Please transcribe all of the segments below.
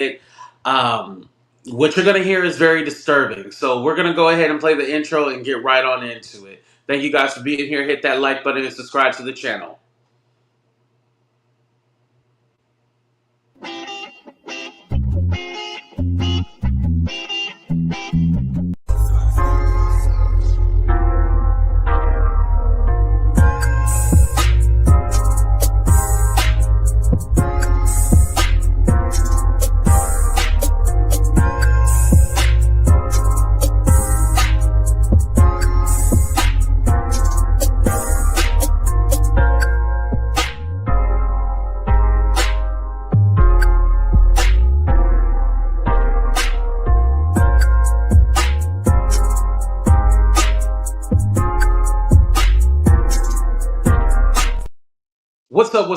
it. Um, what you're going to hear is very disturbing. So we're going to go ahead and play the intro and get right on into it. Thank you guys for being here. Hit that like button and subscribe to the channel.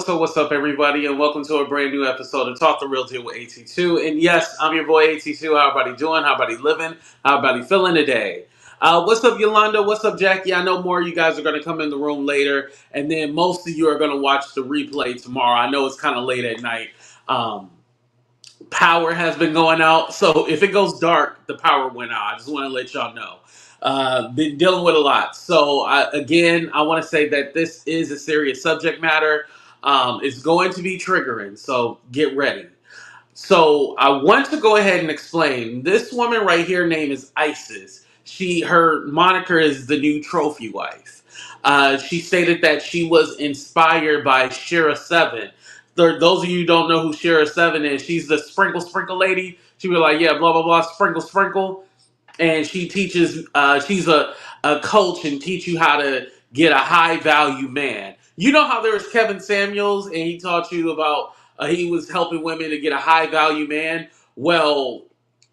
What's up, everybody, and welcome to a brand new episode of Talk the Real Deal with AT2. And yes, I'm your boy AT2. How everybody doing? How everybody living? How everybody feeling today? What's up, Yolanda? What's up, Jackie? I know more of you guys are going to come in the room later, and then most of you are going to watch the replay tomorrow. I know it's kind of late at night. Um, Power has been going out, so if it goes dark, the power went out. I just want to let y'all know. Been dealing with a lot. So again, I want to say that this is a serious subject matter. It's going to be triggering, so get ready. So I want to go ahead and explain. This woman right here, name is Isis. Her moniker is the new trophy wife. She stated that she was inspired by SheraSeven. Those of you who don't know who SheraSeven is, she's the sprinkle lady. She be like, yeah, blah blah blah, sprinkle, and she teaches. She's a coach and teach you how to get a high value man. You know how there's Kevin Samuels and he taught you about he was helping women to get a high value man. Well,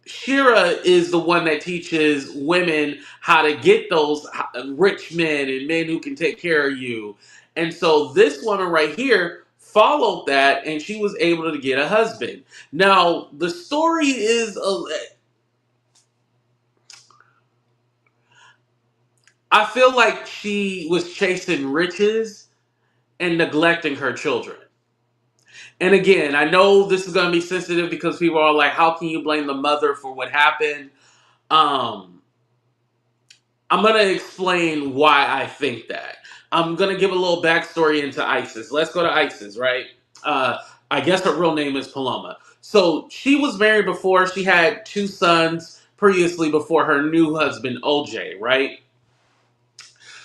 Shira is the one that teaches women how to get those rich men and men who can take care of you. And so this woman right here followed that and she was able to get a husband. Now, the story is I feel like she was chasing riches and neglecting her children. And again, I know this is going to be sensitive because people are like, how can you blame the mother for what happened? Um, I'm going to explain why I think that. I'm going to give a little backstory into Isis. Let's go to Isis, right? Uh, I guess her real name is Paloma. So she was married before. She had two sons previously before her new husband, OJ, right?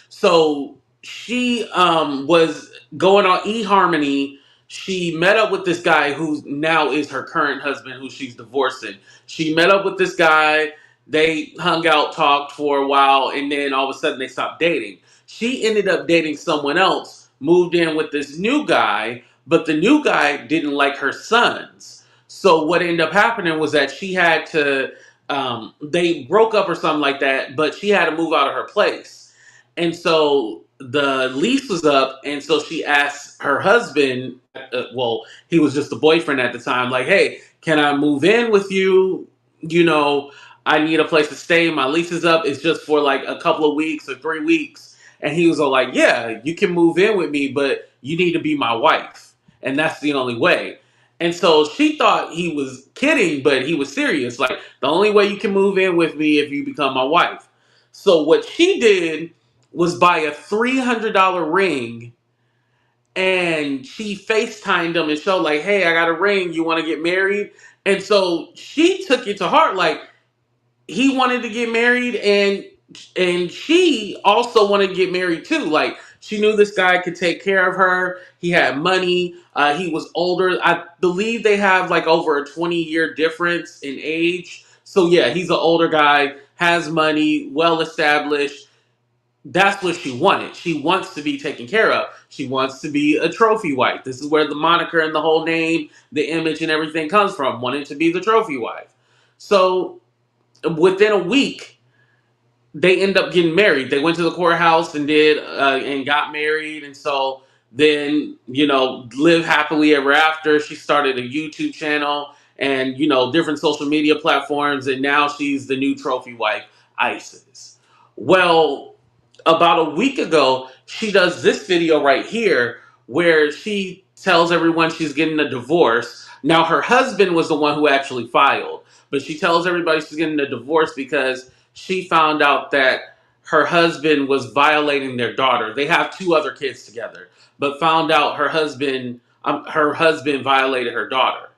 So she was going on eHarmony. She met up with this guy who now is her current husband, who she's divorcing. She met up with this guy. They hung out, talked for a while, and then all of a sudden they stopped dating. She ended up dating someone else, moved in with this new guy, but the new guy didn't like her sons. So what ended up happening was that she had to, they broke up or something like that, but she had to move out of her place. And so the lease was up, and so she asked her husband, well, he was just the boyfriend at the time, like, hey, can I move in with you? You know, I need a place to stay. My lease is up. It's just for like a couple of weeks or 3 weeks. And he was all like, yeah, you can move in with me, but you need to be my wife. And that's the only way. And so she thought he was kidding, but he was serious. Like, the only way you can move in with me if you become my wife. So what she did was buy a $300 ring, and she FaceTimed him and showed like, hey, I got a ring. You want to get married? And so she took it to heart. Like, he wanted to get married, and she also wanted to get married too. Like, she knew this guy could take care of her. He had money. He was older. I believe they have like over a 20-year difference in age. So yeah, he's an older guy, has money, well established. That's what she wanted. She wants to be taken care of. She wants to be a trophy wife. This is where the moniker and the whole name, the image and everything comes from, wanting to be the trophy wife. So within a week, they end up getting married. They went to the courthouse and did and got married. And so then, you know, live happily ever after. She started a YouTube channel and, you know, different social media platforms. And now she's the new trophy wife, Isis. Well, about a week ago, she does this video right here where she tells everyone she's getting a divorce. Now, her husband was the one who actually filed, but she tells everybody she's getting a divorce because she found out that her husband was violating their daughter. They have two other kids together, but found out her husband violated her daughter.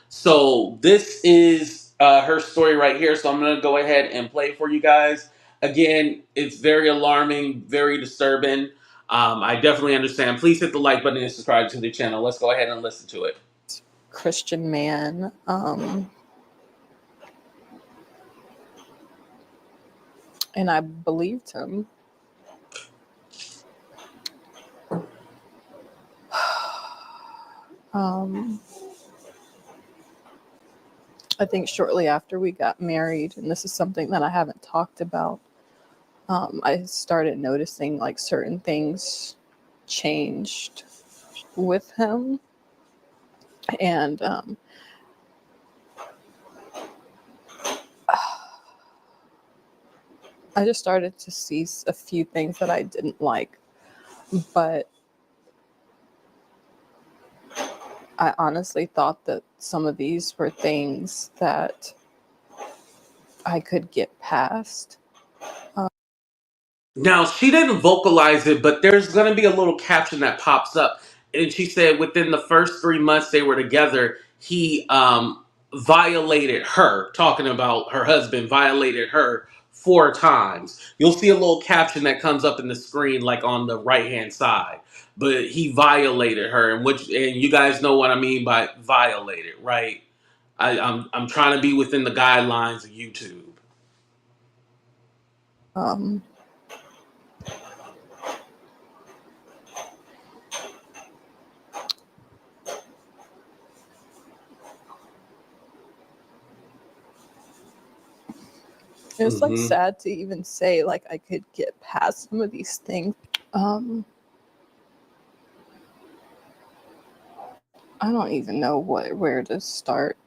So this is her story right here. So I'm gonna go ahead and play it for you guys. Again, it's very alarming, very disturbing. I definitely understand. Please hit the like button and subscribe to the channel. Let's go ahead and listen to it. Christian man. And I believed him. I think shortly after we got married, and this is something that I haven't talked about, I started noticing like certain things changed with him. And I just started to see a few things that I didn't like, but I honestly thought that some of these were things that I could get past. Now, she didn't vocalize it, but there's going to be a little caption that pops up. And she said within the first 3 months they were together, he violated her, talking about her husband violated her 4 times. You'll see a little caption that comes up in the screen, like on the right-hand side. But he violated her, and you guys know what I mean by violated, right? I'm trying to be within the guidelines of YouTube. It's like sad to even say like I could get past some of these things. I don't even know where to start.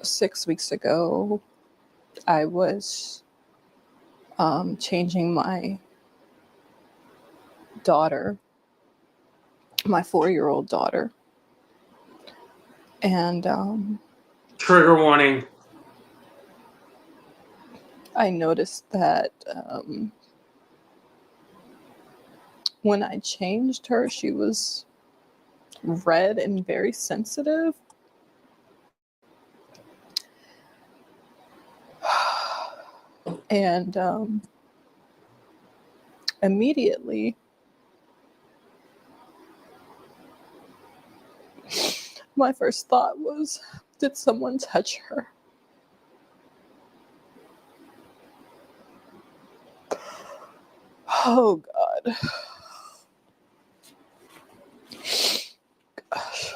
6 weeks ago, I was changing my daughter, my 4-year-old daughter, and Trigger warning. I noticed that when I changed her, she was red and very sensitive. And immediately, my first thought was, did someone touch her? Oh, God. Gosh.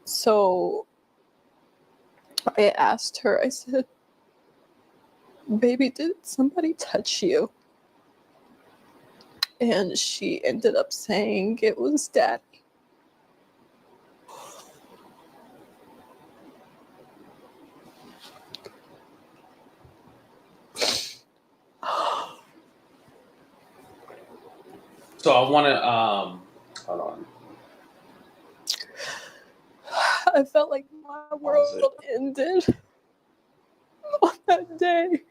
So I asked her, I said, baby, did somebody touch you? And she ended up saying it was Daddy. So I want to, hold on. I felt like my world ended on that day.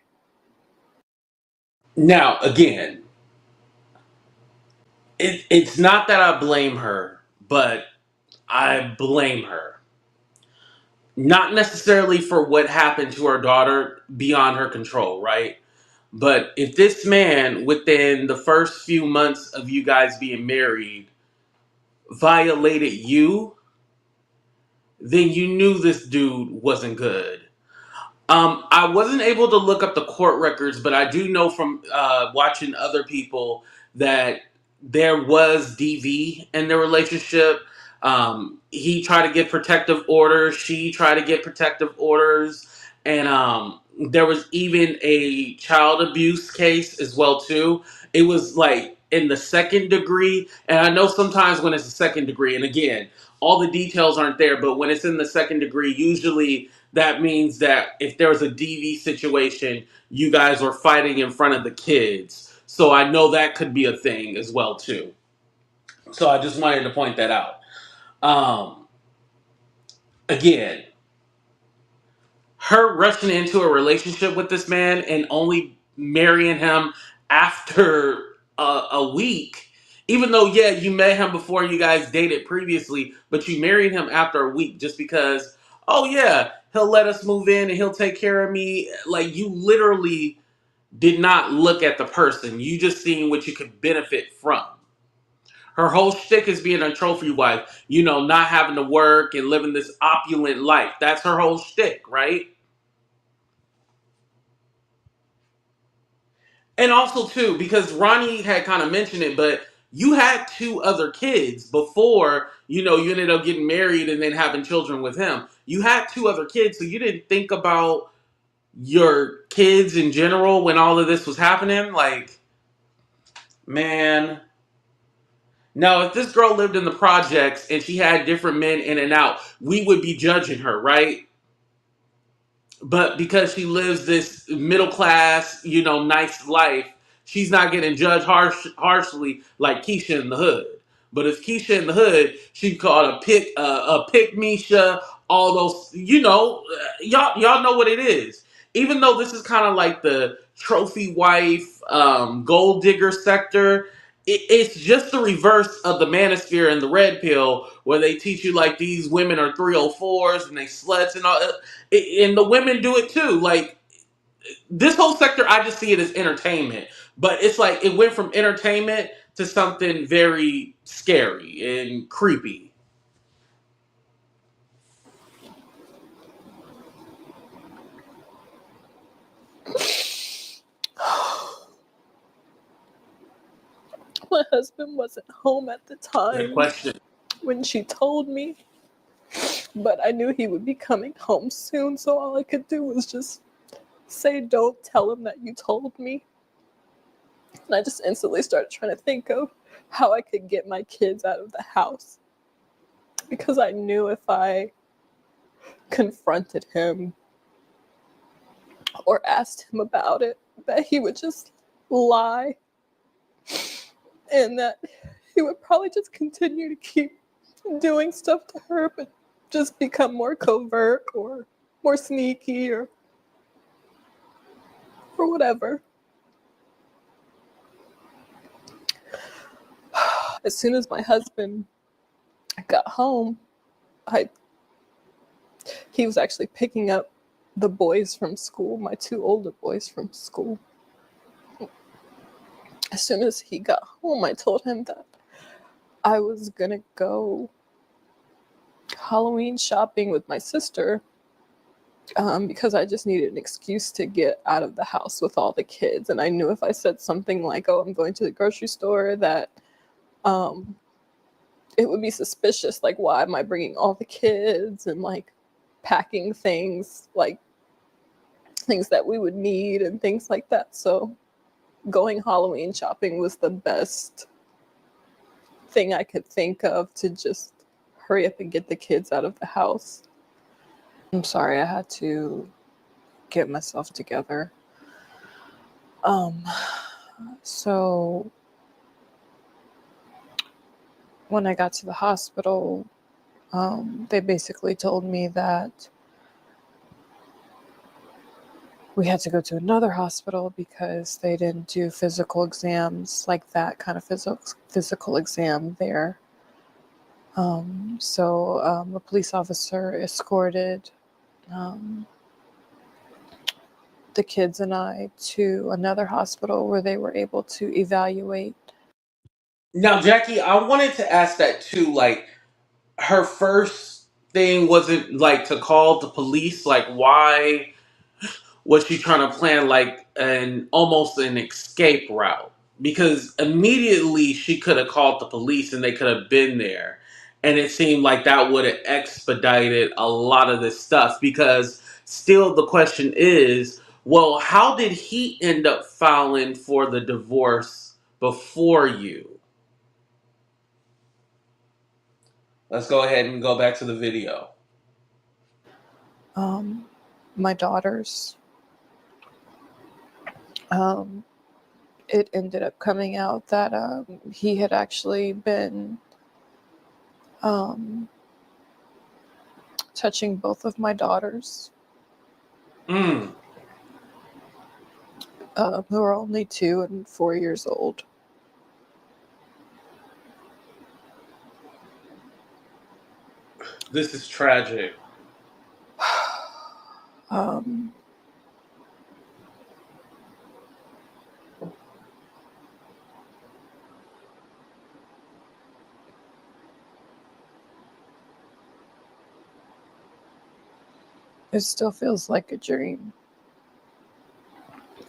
Now, again, it's not that I blame her, but I blame her. Not necessarily for what happened to her daughter beyond her control, right? But if this man, within the first few months of you guys being married, violated you, then you knew this dude wasn't good. I wasn't able to look up the court records, but I do know from watching other people that there was DV in their relationship. He tried to get protective orders. She tried to get protective orders. And there was even a child abuse case as well, too. It was like in the second degree. And I know sometimes when it's a second degree, and again, all the details aren't there, but when it's in the second degree, usually that means that if there was a DV situation, you guys were fighting in front of the kids. So I know that could be a thing as well too. So I just wanted to point that out. Um, Again, her rushing into a relationship with this man and only marrying him after a week, even though, yeah, you met him before you guys dated previously, but you married him after a week just because, oh, yeah, he'll let us move in and he'll take care of me. Like, you literally did not look at the person. You just seen what you could benefit from. Her whole shtick is being a trophy wife, not having to work and living this opulent life. That's her whole shtick, right? And also too, because Ronnie had kind of mentioned it, but you had two other kids before, you ended up getting married and then having children with him. You had two other kids, so you didn't think about your kids in general when all of this was happening. Like, man. Now, if this girl lived in the projects and she had different men in and out, we would be judging her, right? But because she lives this middle class, nice life, she's not getting judged harshly like Keisha in the Hood. But if Keisha in the Hood, she'd call it a pick Misha, all those, y'all know what it is. Even though this is kind of like the trophy wife, gold digger sector, it's just the reverse of the manosphere and the red pill, where they teach you like these women are 304s and they sluts and all. And the women do it too. Like, this whole sector, I just see it as entertainment, but it's like it went from entertainment to something very scary and creepy. My husband wasn't home at the Good time question. when she told me, but I knew he would be coming home soon, so all I could do was just say, "Don't tell him that you told me." And I just instantly started trying to think of how I could get my kids out of the house, because I knew if I confronted him or asked him about it, that he would just lie, and that he would probably just continue to keep doing stuff to her, but just become more covert or more sneaky or whatever. As soon as my husband got home, I he was actually picking up the boys from school, my two older boys from school. As soon as he got home, I told him that I was gonna go Halloween shopping with my sister, because I just needed an excuse to get out of the house with all the kids. And I knew if I said something like, "Oh, I'm going to the grocery store," that um, it would be suspicious. Like, why am I bringing all the kids and like packing things, like things that we would need and things like that. So going Halloween shopping was the best thing I could think of to just hurry up and get the kids out of the house. I'm sorry, I had to get myself together. Um, so when I got to the hospital, they basically told me that we had to go to another hospital because they didn't do physical exams, like that kind of physical exam there. So a police officer escorted the kids and I to another hospital where they were able to evaluate. Now, Jackie, I wanted to ask that too. Like, her first thing wasn't like to call the police. Like, why was she trying to plan like an almost an escape route? Because immediately she could have called the police and they could have been there. And it seemed like that would have expedited a lot of this stuff. Because still the question is, well, how did he end up filing for the divorce before you? Let's go ahead and go back to the video. My daughters. Um, it ended up coming out that he had actually been touching both of my daughters, Mm. who are only 2 and 4 years old. This is tragic. um, it still feels like a dream.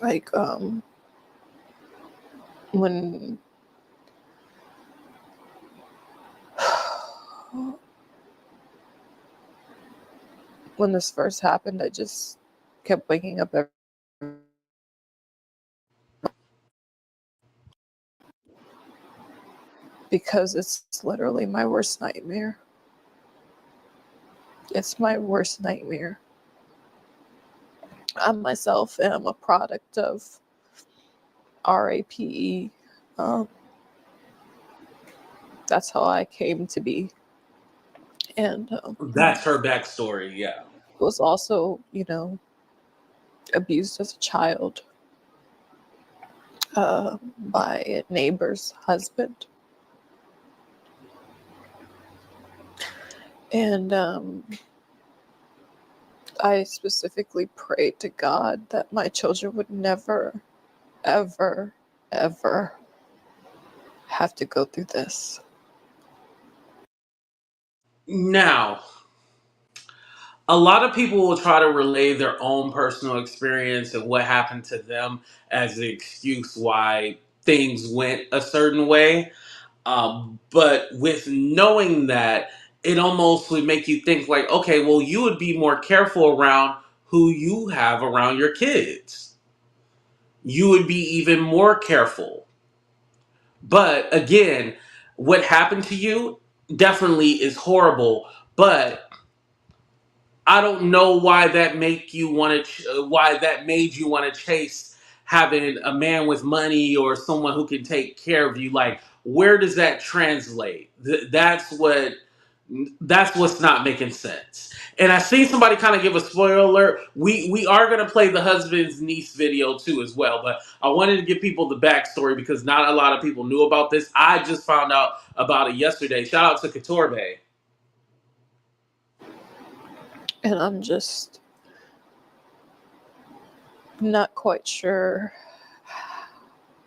Like when when this first happened, I just kept waking up because it's literally my worst nightmare. It's my worst nightmare. I myself am a product of RAPE. That's how I came to be. And That's her backstory, yeah. was also, abused as a child by a neighbor's husband. And I specifically prayed to God that my children would never, ever, ever have to go through this. Now, a lot of people will try to relay their own personal experience and what happened to them as the excuse why things went a certain way. But with knowing that, it almost would make you think like, okay, well, you would be more careful around who you have around your kids. You would be even more careful. But again, what happened to you definitely is horrible. But I don't know why that make you want to. Why that made you want to chase having a man with money or someone who can take care of you. Like, where does that translate? That's what's not making sense. And I seen somebody kind of give a spoiler alert. We are gonna play the husband's niece video too as well, but I wanted to give people the backstory because not a lot of people knew about this. I just found out about it yesterday. Shout out to Couture Bae. And I'm just not quite sure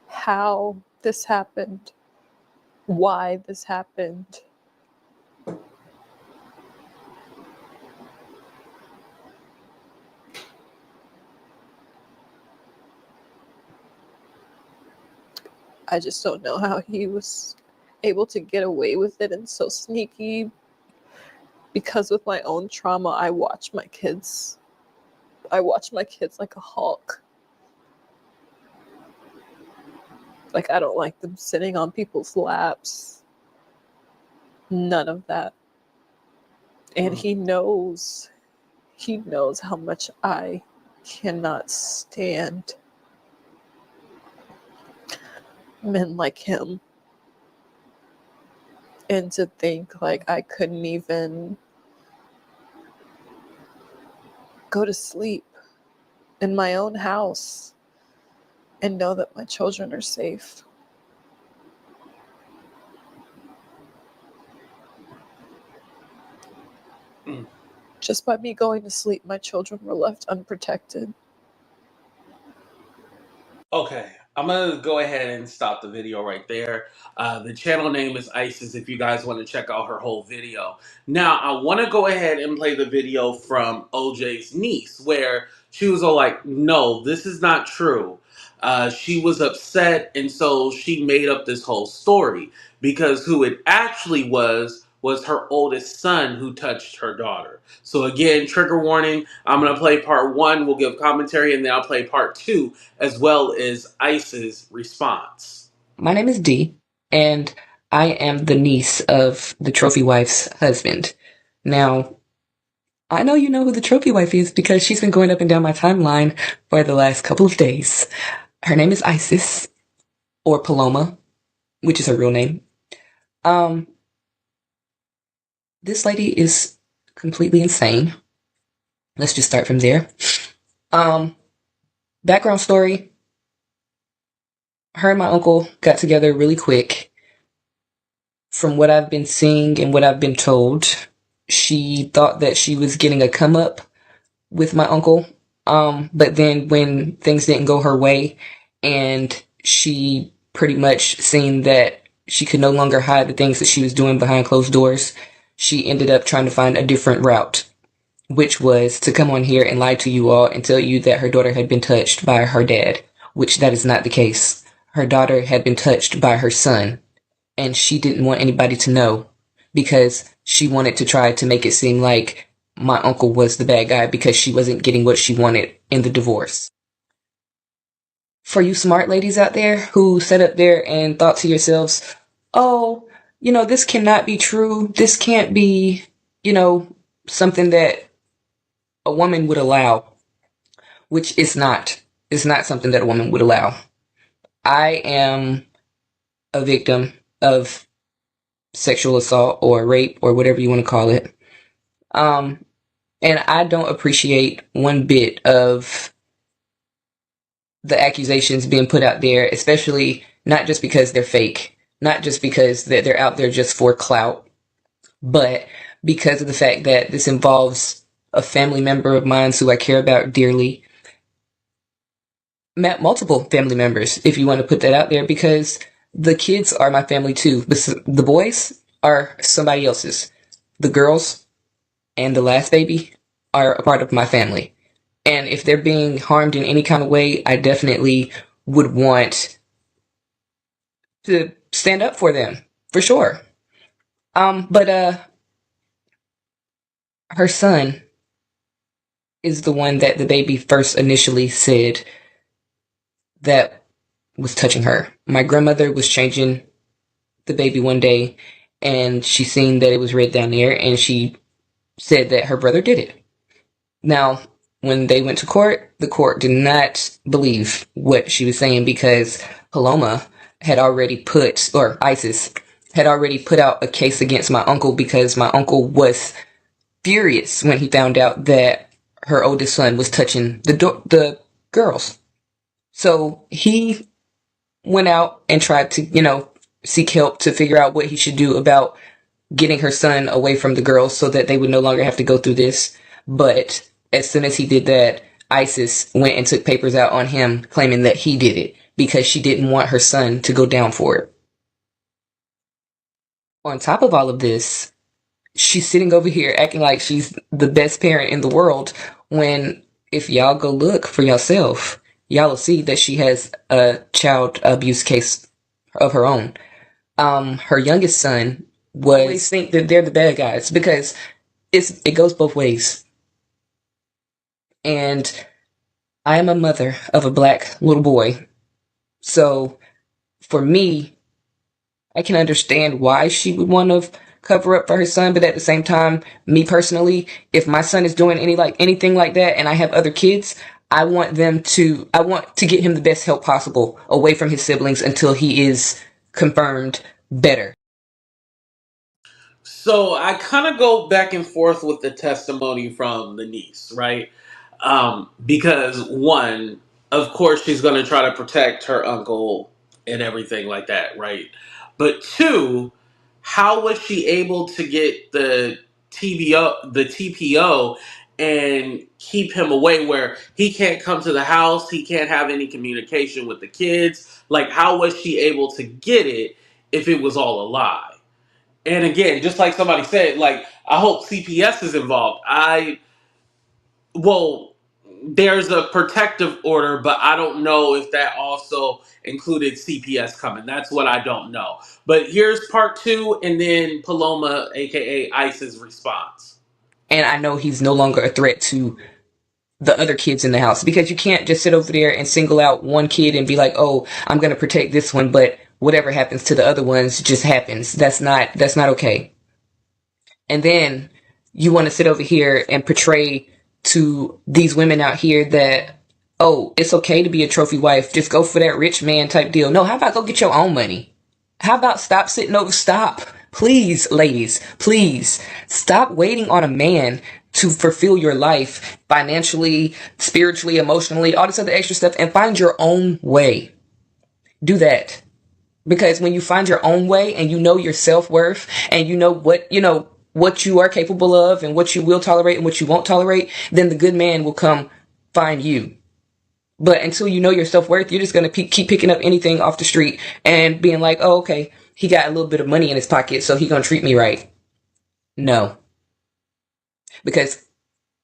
how this happened, why this happened. I just don't know how he was able to get away with it and so sneaky, because with my own trauma, I watch my kids like a hawk. Like, I don't like them sitting on people's laps. None of that. And he knows how much I cannot stand men like him. And to think like I couldn't even go to sleep in my own house and know that my children are safe. Just by me going to sleep, my children were left unprotected. Okay, I'm gonna go ahead and stop the video right there. The channel name is Isis if you guys want to check out her whole video. Now, I want to go ahead and play the video from OJ's niece where she was all like, no, this is not true. She was upset, and so she made up this whole story because who it actually was her oldest son who touched her daughter. So again, trigger warning. I'm gonna play part one. We'll give commentary, and then I'll play part two as well as Ice's response. My name is Dee, and I am the niece of the trophy wife's husband. Now, I know you know who the trophy wife is because she's been going up and down my timeline for the last couple of days. Her name is Isis, or Paloma, which is her real name. This lady is completely insane. Let's just start from there. Background story. Her and my uncle got together really quick. From what I've been seeing and what I've been told, she thought that she was getting a come up with my uncle. But then when things didn't go her way and she pretty much seen that she could no longer hide the things that she was doing behind closed doors, she ended up trying to find a different route, which was to come on here and lie to you all and tell you that her daughter had been touched by her dad, which that is not the case. Her daughter had been touched by her son, and she didn't want anybody to know because she wanted to try to make it seem like my uncle was the bad guy because she wasn't getting what she wanted in the divorce. For you smart ladies out there who sat up there and thought to yourselves, oh, this cannot be true. This can't be, something that a woman would allow, which it's not. It's not something that a woman would allow. I am a victim of sexual assault or rape or whatever you want to call it. And I don't appreciate one bit of the accusations being put out there, especially not just because they're fake, not just because they're out there just for clout, but because of the fact that this involves a family member of mine who I care about dearly. Multiple family members, if you want to put that out there, because the kids are my family too. The boys are somebody else's. The girls and the last baby are a part of my family. And if they're being harmed in any kind of way, I definitely would want to stand up for them, for sure. But her son is the one that the baby first initially said that was touching her. My grandmother was changing the baby one day, and she seen that it was red down there, and she said that her brother did it. Now, when they went to court, the court did not believe what she was saying because Paloma had already Isis had already put out a case against my uncle because my uncle was furious when he found out that her oldest son was touching the girls. So he went out and tried to, seek help to figure out what he should do about getting her son away from the girls so that they would no longer have to go through this. But as soon as he did that, Isis went and took papers out on him claiming that he did it because she didn't want her son to go down for it. On top of all of this, she's sitting over here acting like she's the best parent in the world when if y'all go look for yourself, y'all will see that she has a child abuse case of her own. Her youngest son always think that they're the bad guys because it goes both ways. And I am a mother of a black little boy. So for me, I can understand why she would want to cover up for her son, but at the same time, me personally, if my son is doing anything like that and I have other kids, I want to get him the best help possible away from his siblings until he is confirmed better. So I kind of go back and forth with the testimony from the niece, right? Because one, of course, she's going to try to protect her uncle and everything like that, right? But two, how was she able to get the TPO, and keep him away where he can't come to the house, he can't have any communication with the kids? Like, how was she able to get it if it was all a lie? And again, just like somebody said, like, I hope CPS is involved. Well, there's a protective order, but I don't know if that also included CPS coming. That's what I don't know. But here's part two, and then Paloma, aka Ice's response. And I know he's no longer a threat to the other kids in the house because you can't just sit over there and single out one kid and be like, oh, I'm going to protect this one, but whatever happens to the other ones just happens. That's not okay. And then you want to sit over here and portray to these women out here that, oh, it's okay to be a trophy wife. Just go for that rich man type deal. No, how about go get your own money? How about stop. Please, ladies, please stop waiting on a man to fulfill your life financially, spiritually, emotionally, all this other extra stuff, and find your own way. Do that. Because when you find your own way and you know your self-worth and you know what you are capable of and what you will tolerate and what you won't tolerate, then the good man will come find you. But until you know your self-worth, you're just going to keep picking up anything off the street and being like, oh, okay, he got a little bit of money in his pocket, so he going to treat me right. No. Because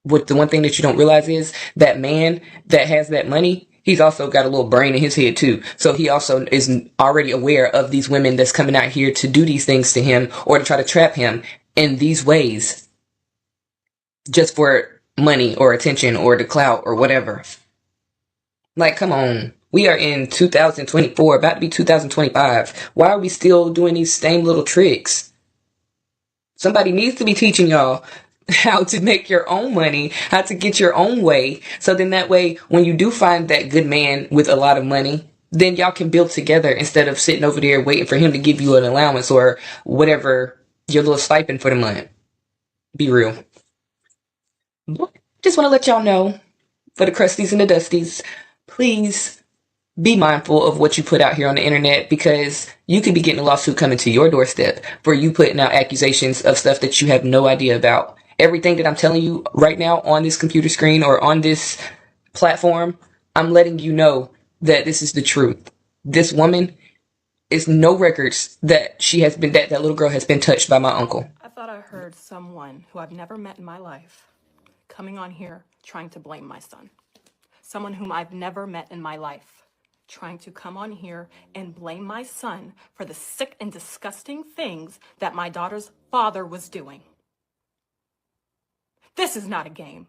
the one thing that you don't realize is that man that has that money, he's also got a little brain in his head too. So he also is already aware of these women that's coming out here to do these things to him or to try to trap him in these ways just for money or attention or the clout or whatever. Like, come on. We are in 2024, about to be 2025. Why are we still doing these same little tricks? Somebody needs to be teaching y'all how to make your own money, how to get your own way. So then that way, when you do find that good man with a lot of money, then y'all can build together instead of sitting over there waiting for him to give you an allowance or whatever, your little stipend for the month. Be real. Just want to let y'all know, for the crusties and the dusties, please be mindful of what you put out here on the internet, because you could be getting a lawsuit coming to your doorstep for you putting out accusations of stuff that you have no idea about. Everything that I'm telling you right now on this computer screen or on this platform, I'm letting you know that this is the truth. This woman is no records that that little girl has been touched by my uncle. I thought I heard someone who I've never met in my life coming on here trying to blame my son. Someone whom I've never met in my life trying to come on here and blame my son for the sick and disgusting things that my daughter's father was doing. This is not a game.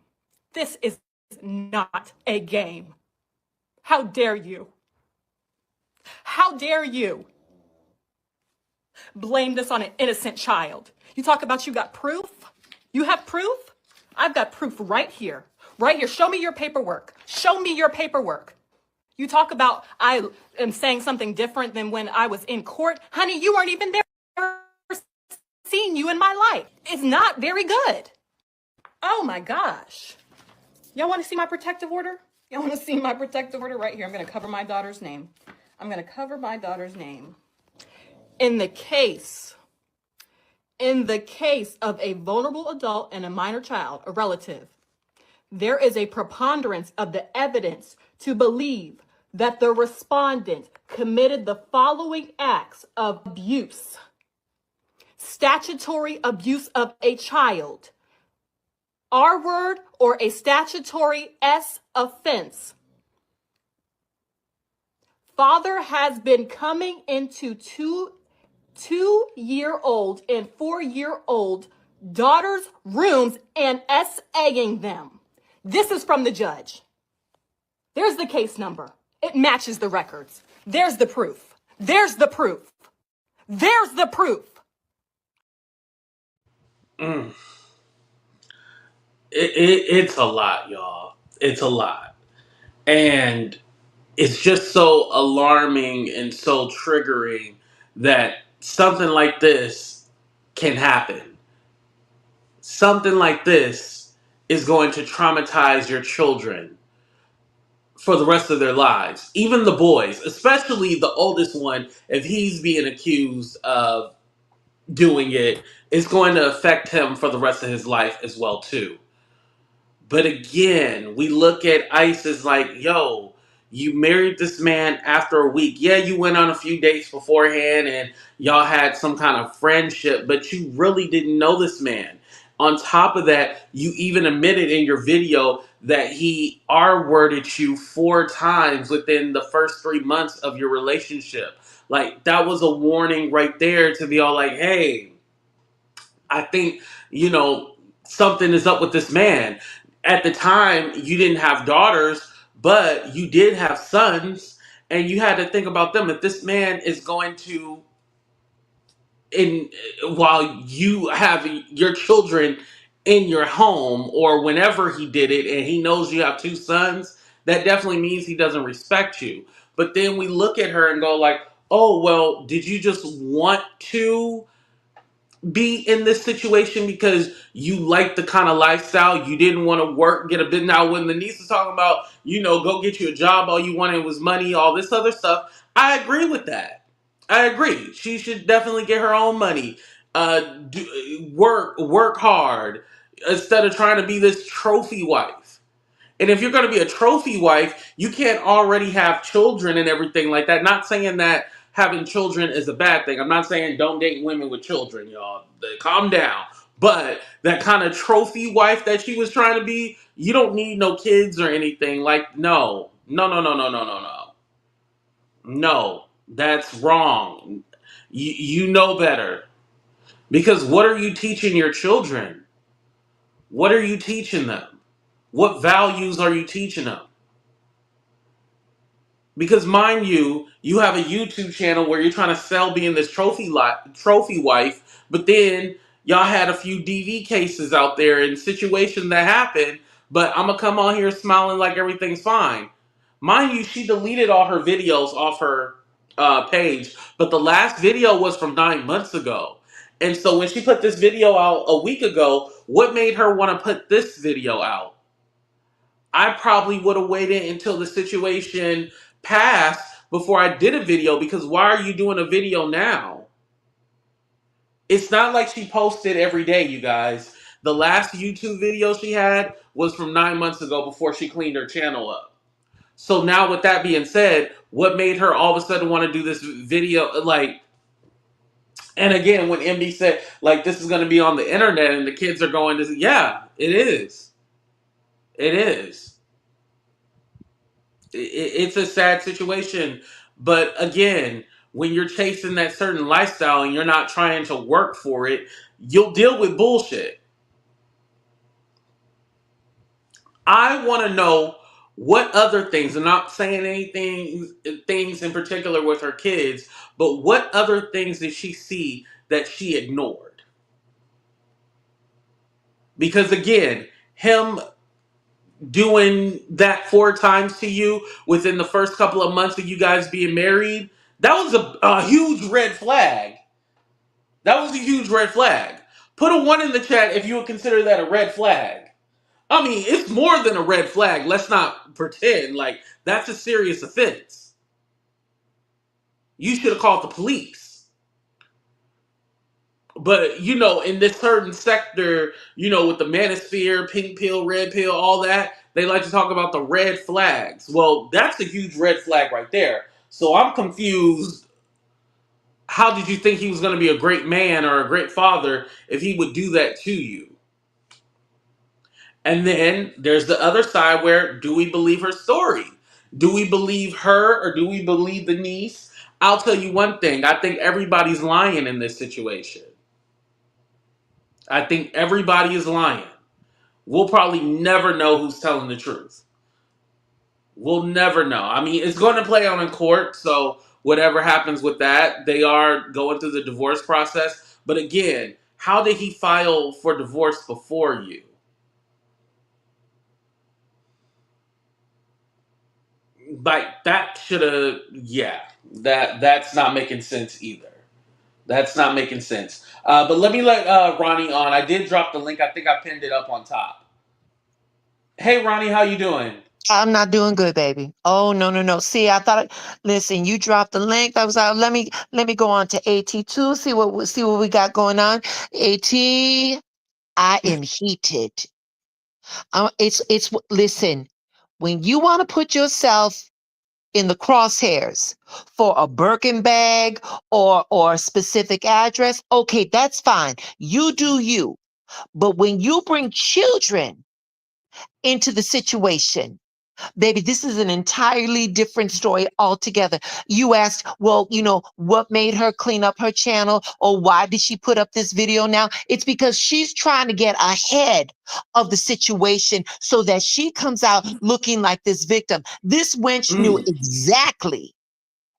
This is not a game. How dare you? How dare you blame this on an innocent child? You talk about you got proof? You have proof? I've got proof right here. Right here. Show me your paperwork. Show me your paperwork. You talk about I am saying something different than when I was in court. Honey, you weren't even there. Seeing you in my life. It's not very good. Oh my gosh. Y'all want to see my protective order? Y'all want to see my protective order right here? I'm going to cover my daughter's name. I'm going to cover my daughter's name. In the case of a vulnerable adult and a minor child, a relative, there is a preponderance of the evidence to believe that the respondent committed the following acts of abuse. Statutory abuse of a child. R word or a statutory S offense. Father has been coming into two-year-old and 4-year-old daughters' rooms and SAing them. This is from the judge. There's the case number. It matches the records. There's the proof. There's the proof. There's the proof. It's a lot, y'all. It's a lot. And it's just so alarming and so triggering that something like this can happen. Something like this is going to traumatize your children for the rest of their lives. Even the boys, especially the oldest one, if he's being accused of doing it, it's going to affect him for the rest of his life as well too. But again, we look at ICE as like, yo, you married this man after a week. Yeah, you went on a few dates beforehand and y'all had some kind of friendship, but you really didn't know this man. On top of that, you even admitted in your video that he R-worded you 4 times within the first 3 months of your relationship. Like, that was a warning right there to be all like, hey, I think, something is up with this man. At the time, you didn't have daughters, but you did have sons, and you had to think about them. If this man is going while you have your children in your home or whenever he did it and he knows you have two sons, that definitely means he doesn't respect you. But then we look at her and go like, oh, well, did you just want to be in this situation because you like the kind of lifestyle? You didn't want to work, get a bit. Now, when the niece is talking about, go get you a job, all you wanted was money, all this other stuff, I agree with that. I agree. She should definitely get her own money. Work hard instead of trying to be this trophy wife. And if you're going to be a trophy wife, you can't already have children and everything like that. Not saying that having children is a bad thing. I'm not saying don't date women with children, y'all. Calm down. But that kind of trophy wife that she was trying to be, you don't need no kids or anything. Like, no. No, no, no, no, no, no, no. No, that's wrong. You know better. Because what are you teaching your children? What are you teaching them? What values are you teaching them? Because mind you, you have a YouTube channel where you're trying to sell being this trophy wife, but then y'all had a few DV cases out there and situations that happened, but I'm gonna come on here smiling like everything's fine. Mind you, she deleted all her videos off her page, but the last video was from 9 months ago. And so when she put this video out a week ago, what made her want to put this video out? I probably would have waited until the situation passed before I did a video, because why are you doing a video now? It's not like she posted every day, you guys. The last YouTube video she had was from 9 months ago before she cleaned her channel up. So now with that being said, what made her all of a sudden want to do this video? And again, when MD said, this is going to be on the internet and the kids are going to, yeah, it is. It is. It's a sad situation. But again, when you're chasing that certain lifestyle and you're not trying to work for it, you'll deal with bullshit. I want to know what other things, I'm not saying things in particular with her kids, but what other things did she see that she ignored? Because again, him doing that 4 times to you within the first couple of months of you guys being married, that was a huge red flag. That was a huge red flag. Put a 1 in the chat if you would consider that a red flag. I mean, it's more than a red flag. Let's not pretend that's a serious offense. You should have called the police. But, in this certain sector, with the manosphere, pink pill, red pill, all that, they like to talk about the red flags. Well, that's a huge red flag right there. So I'm confused. How did you think he was going to be a great man or a great father if he would do that to you? And then there's the other side where, do we believe her story? Do we believe her or do we believe the niece? I'll tell you one thing. I think everybody's lying in this situation. I think everybody is lying. We'll probably never know who's telling the truth. We'll never know. I mean, it's going to play out in court, so whatever happens with that, they are going through the divorce process. But again, how did he file for divorce before you? That should have, yeah, that's not making sense either. That's not making sense. But let me let Ronnie on. I did drop the link. I think I pinned it up on top. Hey, Ronnie, how you doing? I'm not doing good, baby. Oh, no, no, no. See, I thought, listen, you dropped the link. I was like, let me go on to AT2, see what we got going on. AT, I am heated. Listen, when you want to put yourself in the crosshairs for a Birkin bag or a specific address, okay, that's fine. You do you. But when you bring children into the situation, baby, this is an entirely different story altogether. You asked, well, what made her clean up her channel, or why did she put up this video now? It's because she's trying to get ahead of the situation so that she comes out looking like this victim. This wench knew exactly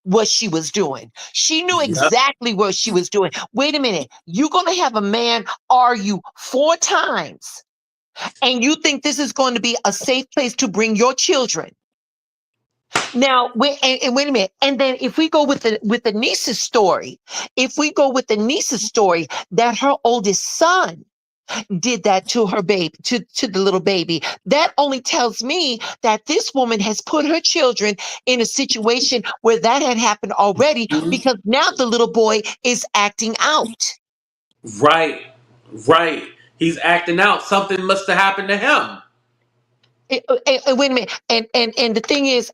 what she was doing. She knew Yep. exactly what she was doing. Wait a minute. You're going to have a man argue 4 times, and you think this is going to be a safe place to bring your children. Now, and wait a minute. And then if we go with the niece's story, that her oldest son did that to her baby, to the little baby, that only tells me that this woman has put her children in a situation where that had happened already, Mhm. because now the little boy is acting out. Right. Right. He's acting out. Something must have happened to him. Wait a minute. And the thing is,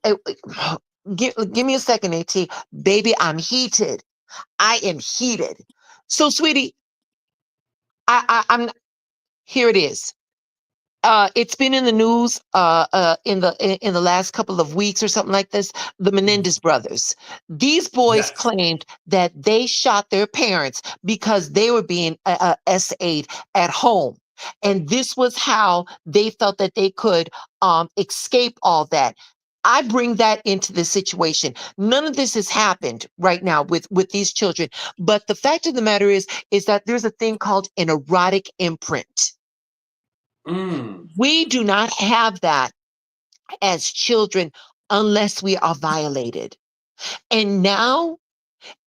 give me a second, At. Baby, I'm heated. I am heated. So, sweetie, I'm here. It is. It's been in the news in the last couple of weeks or something like this. The Menendez brothers. These boys Yes. claimed that they shot their parents because they were being SA'd at home, and this was how they felt that they could escape all that. I bring that into the situation. None of this has happened right now with these children, but the fact of the matter is that there's a thing called an erotic imprint. Mm. We do not have that as children unless we are violated. And now,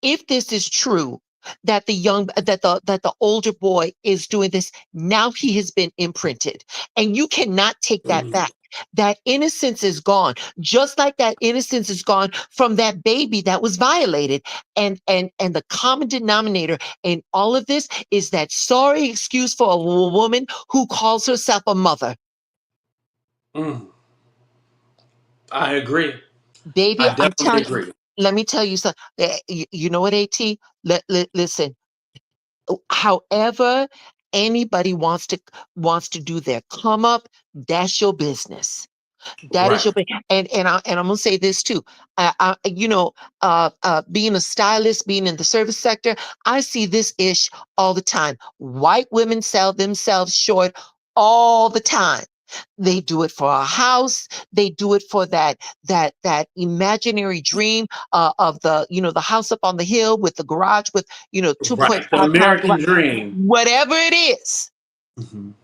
if this is true, that the older boy is doing this, now he has been imprinted, and you cannot take that Mm. back. That innocence is gone, just like that innocence is gone from that baby that was violated. And the common denominator in all of this is that sorry excuse for a woman who calls herself a mother. Mm. I agree. Baby, I I'm definitely telling you, agree. let me tell you something. You know what, AT? Listen, however anybody wants to do their come up, that's your business. That is Right. your and I'm gonna say this too. Being a stylist, being in the service sector, I see this ish all the time. White women sell themselves short all the time. They do it for a house. They do it for that imaginary dream of the house up on the hill with the garage with Right. The 2.5 car American garage, dream. whatever it is. Mhm.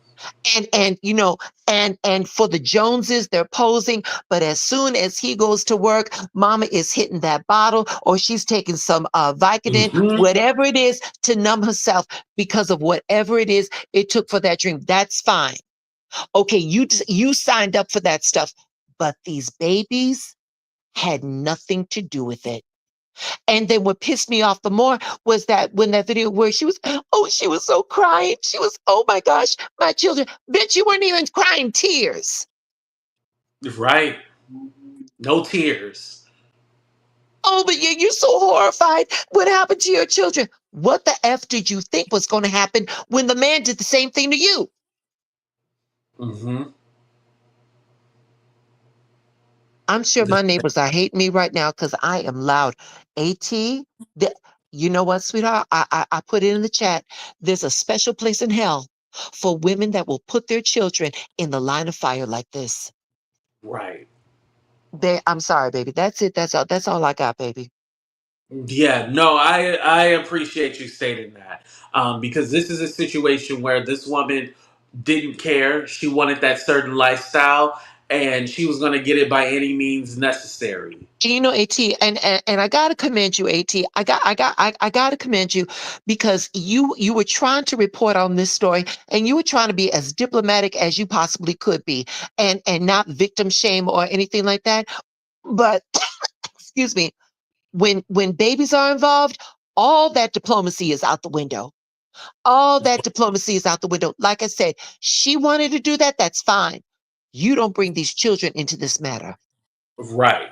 And for the Joneses, they're posing, but as soon as he goes to work, mama is hitting that bottle, or she's taking some Vicodin, Mhm. whatever it is, to numb herself because of whatever it is it took for that dream. That's fine. Okay, you signed up for that stuff, but these babies had nothing to do with it. And then what pissed me off the more was that when that video where she was so crying. She was, oh my gosh, my children. Bitch, you weren't even crying tears. Right. No tears. Oh, but you're so horrified. What happened to your children? What the F did you think was going to happen when the man did the same thing to you? Hmm. I'm sure my neighbors are hating me right now because I am loud. AT, you know what, sweetheart? I put it in the chat. There's a special place in hell for women that will put their children in the line of fire like this. Right. I'm sorry, baby. That's it. That's all I got, baby. Yeah, no, I appreciate you stating that, because this is a situation where this woman didn't care. She wanted that certain lifestyle, and she was going to get it by any means necessary. And AT, and I gotta commend you, AT. I gotta commend you because you were trying to report on this story, and you were trying to be as diplomatic as you possibly could be, and not victim shame or anything like that. But excuse me, when babies are involved, all that diplomacy is out the window. All that diplomacy is out the window. Like I said, she wanted to do that. That's fine. You don't bring these children into this matter. Right.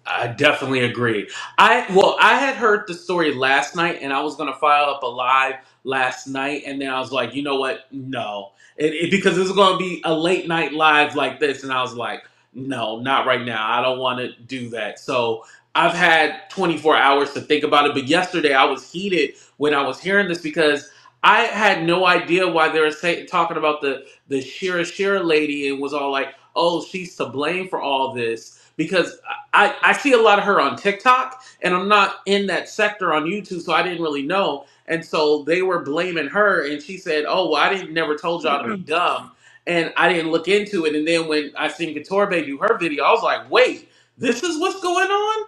I definitely agree. I had heard the story last night, and I was gonna file up a live last night, and then I was like, you know what? No, because this is gonna be a late night live like this, and I was like, no, not right now. I don't want to do that. So I've had 24 hours to think about it. But yesterday I was heated when I was hearing this because I had no idea why they were talking about the Shera lady and was all like, oh, she's to blame for all this because I see a lot of her on TikTok, and I'm not in that sector on YouTube, so I didn't really know. And so they were blaming her, and she said, "Oh, well, I didn't never told y'all to be dumb." And I didn't look into it. And then when I seen Couture Bae do her video, I was like, wait, this is what's going on?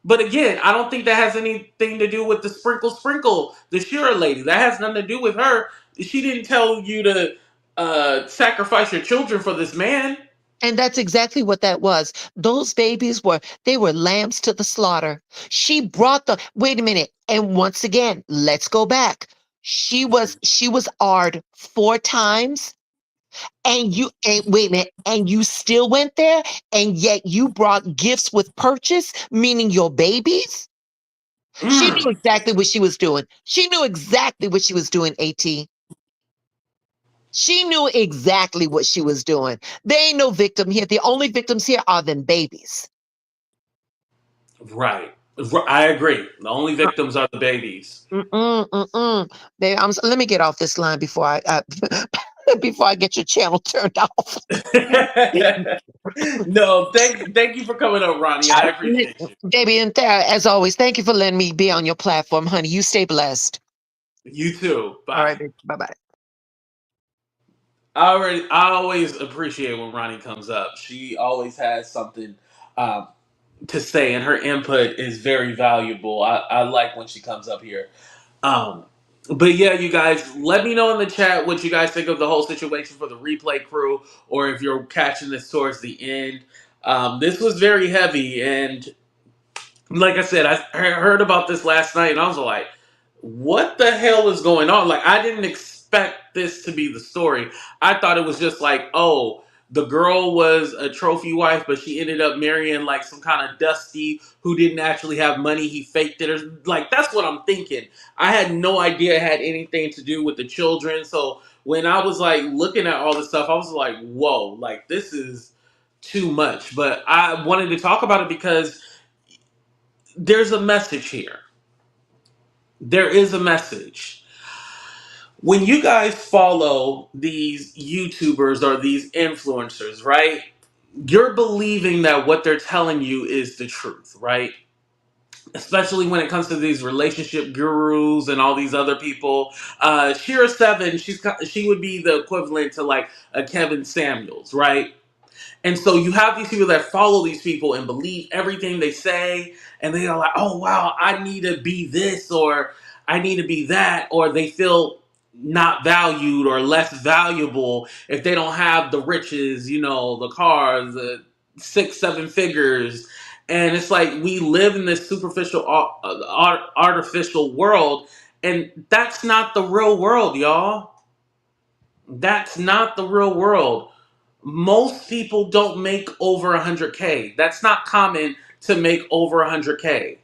But again, I don't think that has anything to do with the sprinkle, the Shera lady. That has nothing to do with her. She didn't tell you to sacrifice your children for this man. And that's exactly what that was. Those babies they were lambs to the slaughter. She brought the wait a minute. And once again, let's go back. She was AR'd 4 times, and wait a minute, and you still went there, and yet you brought gifts with purchase, meaning your babies. She Mm, knew exactly what she was doing. She knew exactly what she was doing, AT. She knew exactly what she was doing. There ain't no victim here. The only victims here are them babies. right. I agree. The only victims are the babies. Baby, let me get off this line before before I get your channel turned off. No, thank you for coming up, Ronnie. I appreciate you. Baby, and as always, thank you for letting me be on your platform, honey. You stay blessed. You too. All Bye. right, baby. Bye-bye. I always appreciate when Ronnie comes up. She always has something um, to say, and her input is very valuable. I like when she comes up here. Um, but yeah, you guys, let me know in the chat what you guys think of the whole situation for the replay crew, or if you're catching this towards the end. This was very heavy, and like I said, I heard about this last night, and I was like, "What the hell is going on?" Like, I didn't expect this to be the story. I thought it was just like, "Oh, the girl was a trophy wife, but she ended up marrying like some kind of dusty who didn't actually have money. He faked it, or like that's what I'm thinking." I had no idea it had anything to do with the children. So when I was like looking at all this stuff, I was like, "Whoa, like this is too much." But I wanted to talk about it because there's a message here. There is a message. When you guys follow these YouTubers or these influencers, right? You're believing that what they're telling you is the truth, right? Especially when it comes to these relationship gurus and all these other people. SheraSeven, she would be the equivalent to like a Kevin Samuels, right? And so you have these people that follow these people and believe everything they say, and they are like, "Oh wow, I need to be this or I need to be that," or they feel not valued or less valuable if they don't have the riches, the cars, the 6, 7 figures. And it's like we live in this superficial, artificial world, and that's not the real world, y'all. That's not the real world. Most people don't make over 100K. That's not common to make over 100K.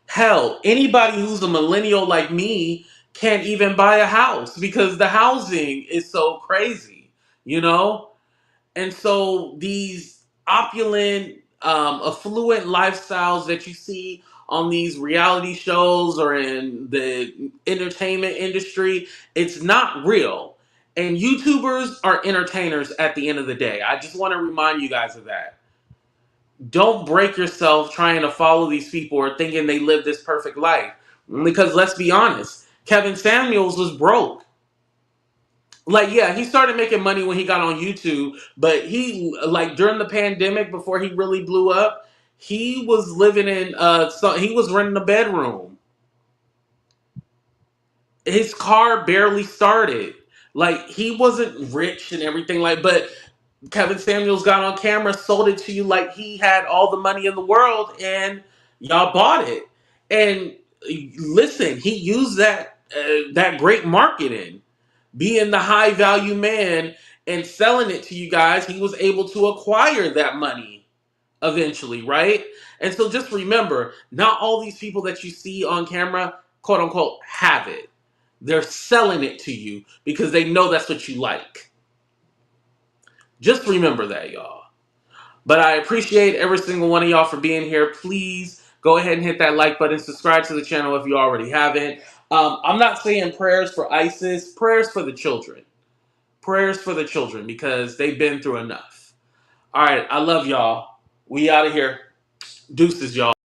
Hell, anybody who's a millennial like me can't even buy a house because the housing is so crazy, you know? And so these opulent, affluent lifestyles that you see on these reality shows or in the entertainment industry, it's not real. And YouTubers are entertainers at the end of the day. I just want to remind you guys of that. Don't break yourself trying to follow these people or thinking they live this perfect life. Because let's be honest, Kevin Samuels was broke. Like, yeah, he started making money when he got on YouTube, but he, like, during the pandemic, before he really blew up, he was living in he was renting a bedroom. His car barely started. Like, he wasn't rich and everything, like, but Kevin Samuels got on camera, sold it to you like he had all the money in the world, and y'all bought it. And listen, he used that great marketing, being the high value man and selling it to you guys. He was able to acquire that money eventually, right? And so just remember, not all these people that you see on camera, quote unquote, have it. They're selling it to you because they know that's what you like. Just remember that, y'all. But I appreciate every single one of y'all for being here. Please go ahead and hit that like button. Subscribe to the channel if you already haven't. I'm not saying prayers for ISIS. Prayers for the children. Prayers for the children because they've been through enough. All right. I love y'all. We out of here. Deuces, y'all.